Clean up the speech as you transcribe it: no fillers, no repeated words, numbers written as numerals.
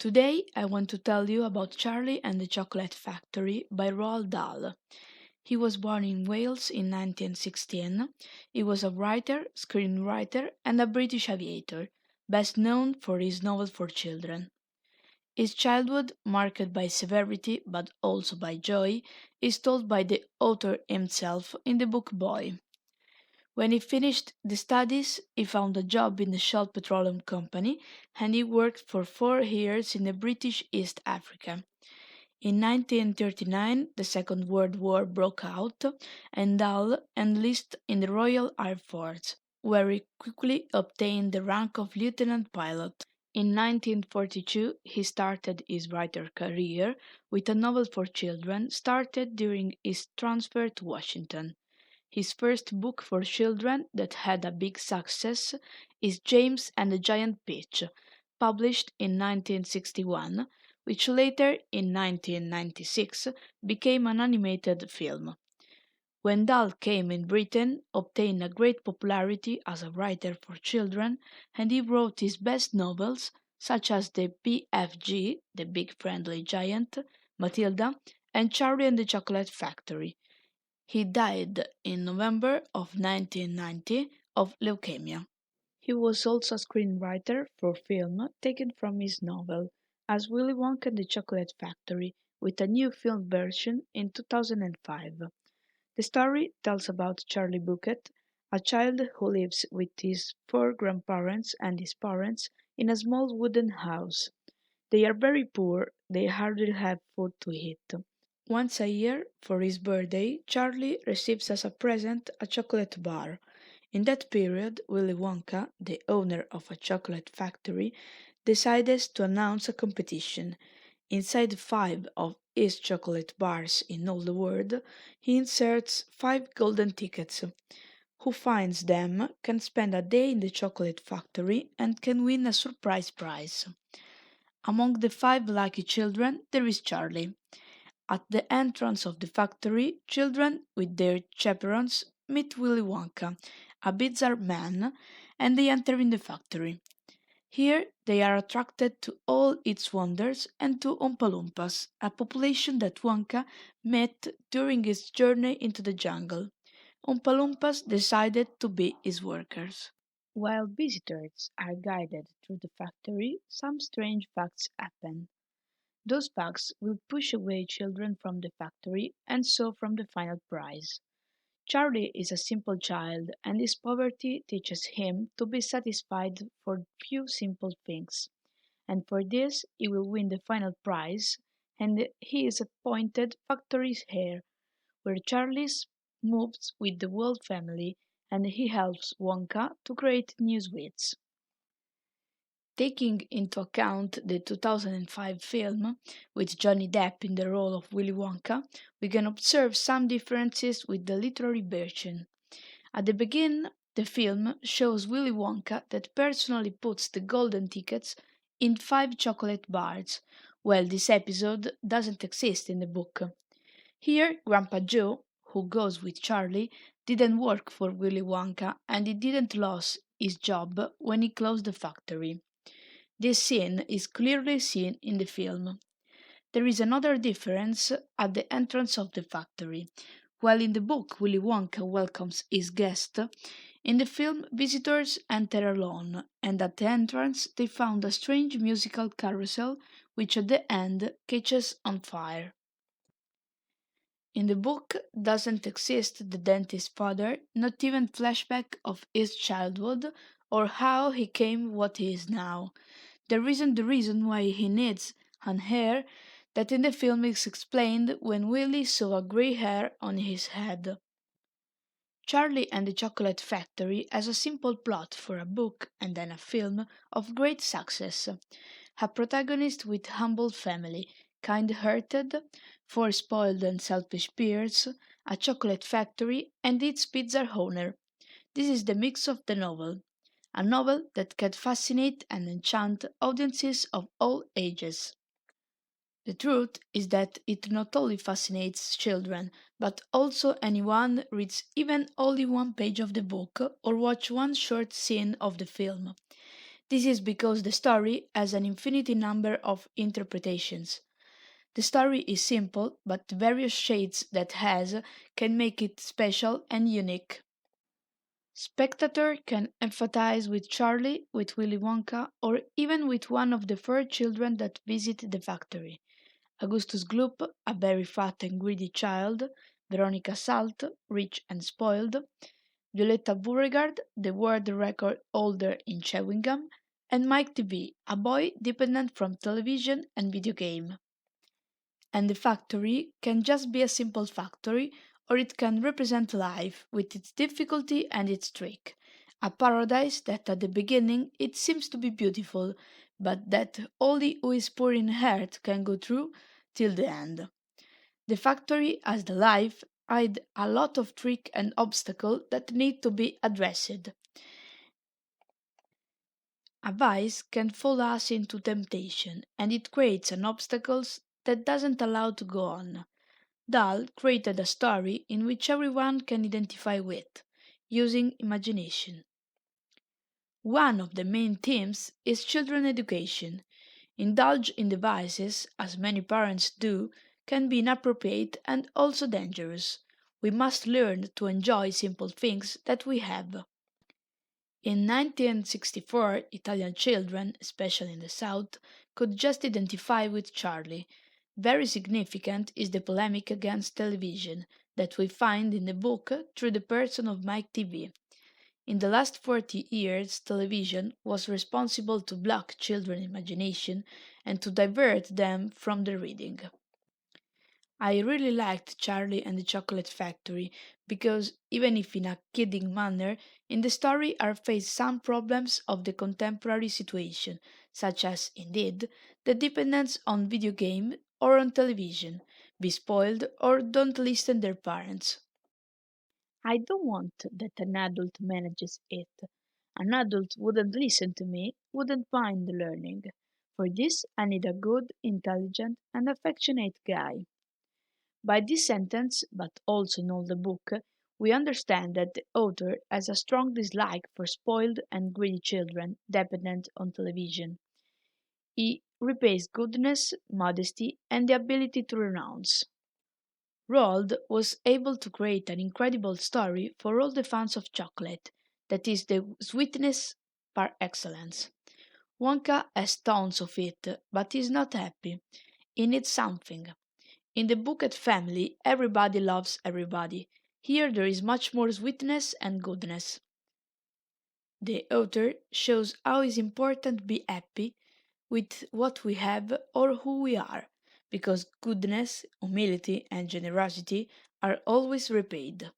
Today I want to tell you about Charlie and the Chocolate Factory by Roald Dahl. He was born in Wales in 1916. He was a writer, screenwriter, and a British aviator, best known for his novel for children. His childhood, marked by severity but also by joy, is told by the author himself in the book Boy. When he finished the studies, he found a job in the Shell Petroleum Company and he worked for 4 years in the British East Africa. In 1939, the Second World War broke out and Dahl enlisted in the Royal Air Force, where he quickly obtained the rank of lieutenant pilot. In 1942, he started his writer career with a novel for children started during his transfer to Washington. His first book for children that had a big success is James and the Giant Peach, published in 1961, which later, in 1996, became an animated film. When Dahl came in Britain, obtained a great popularity as a writer for children, and he wrote his best novels, such as the BFG, The Big Friendly Giant, Matilda, and Charlie and the Chocolate Factory. He died in November of 1990 of leukemia. He was also a screenwriter for film taken from his novel, as Willy Wonka and the Chocolate Factory, with a new film version in 2005. The story tells about Charlie Bucket, a child who lives with his 4 grandparents and his parents in a small wooden house. They are very poor, they hardly have food to eat. Once a year, for his birthday, Charlie receives as a present a chocolate bar. In that period, Willy Wonka, the owner of a chocolate factory, decides to announce a competition. Inside 5 of his chocolate bars in all the world, he inserts 5 golden tickets. Who finds them can spend a day in the chocolate factory and can win a surprise prize. Among the 5 lucky children, there is Charlie. At the entrance of the factory, children with their chaperons meet Willy Wonka, a bizarre man, and they enter in the factory. Here they are attracted to all its wonders and to Oompa Loompas, a population that Wonka met during his journey into the jungle. Oompa Loompas decided to be his workers. While visitors are guided through the factory, some strange facts happen. Those facts will push away children from the factory and so from the final prize. Charlie is a simple child, and his poverty teaches him to be satisfied for few simple things. And for this, he will win the final prize, and he is appointed factory heir, where Charlie moves with the whole family, and he helps Wonka to create new sweets. Taking into account the 2005 film, with Johnny Depp in the role of Willy Wonka, we can observe some differences with the literary version. At the beginning, the film shows Willy Wonka that personally puts the golden tickets in 5 chocolate bars, while this episode doesn't exist in the book. Here, Grandpa Joe, who goes with Charlie, didn't work for Willy Wonka and he didn't lose his job when he closed the factory. This scene is clearly seen in the film. There is another difference at the entrance of the factory. While in the book Willy Wonka welcomes his guest, in the film visitors enter alone, and at the entrance they found a strange musical carousel which at the end catches on fire. In the book doesn't exist the dentist's father, not even flashback of his childhood or how he came what he is now. There isn't the reason why he needs an hair that in the film is explained when Willy saw a grey hair on his head. Charlie and the Chocolate Factory has a simple plot for a book and then a film of great success. A protagonist with humble family, kind-hearted, 4 spoiled and selfish peers, a chocolate factory, and its pizza owner. This is the mix of the novel. A novel that can fascinate and enchant audiences of all ages. The truth is that it not only fascinates children, but also anyone reads even only one page of the book or watch one short scene of the film. This is because the story has an infinite number of interpretations. The story is simple, but the various shades that has can make it special and unique. Spectator can empathize with Charlie, with Willy Wonka, or even with one of the four children that visit the factory. Augustus Gloop, a very fat and greedy child, Veronica Salt, rich and spoiled, Violetta Beauregard, the world record holder in chewing gum, and Mike TV, a boy dependent from television and video game. And the factory can just be a simple factory, or it can represent life with its difficulty and its trick. A paradise that at the beginning it seems to be beautiful, but that only who is poor in heart can go through till the end. The factory as the life hide a lot of trick and obstacle that need to be addressed. A vice can fall us into temptation, and it creates an obstacles that doesn't allow to go on. Dahl created a story in which everyone can identify with, using imagination. One of the main themes is children education. Indulge in devices, as many parents do, can be inappropriate and also dangerous. We must learn to enjoy simple things that we have. In 1964, Italian children, especially in the South, could just identify with Charlie. Very significant is the polemic against television that we find in the book through the person of Mike TV. In the last 40 years, television was responsible to block children's imagination and to divert them from the reading. I really liked Charlie and the Chocolate Factory because, even if in a kidding manner, in the story are faced some problems of the contemporary situation, such as, indeed, the dependence on video game or on television, be spoiled or don't listen their parents. I don't want that an adult manages it. An adult wouldn't listen to me, wouldn't mind learning. For this, I need a good, intelligent, and affectionate guy. By this sentence, but also in all the book, we understand that the author has a strong dislike for spoiled and greedy children dependent on television. He repays goodness, modesty, and the ability to renounce. Roald was able to create an incredible story for all the fans of chocolate, that is the sweetness par excellence. Wonka has tons of it, but is not happy. He needs something. In the Bucket family, everybody loves everybody. Here there is much more sweetness and goodness. The author shows how it is important to be happy with what we have or who we are, because goodness, humility, and generosity are always repaid.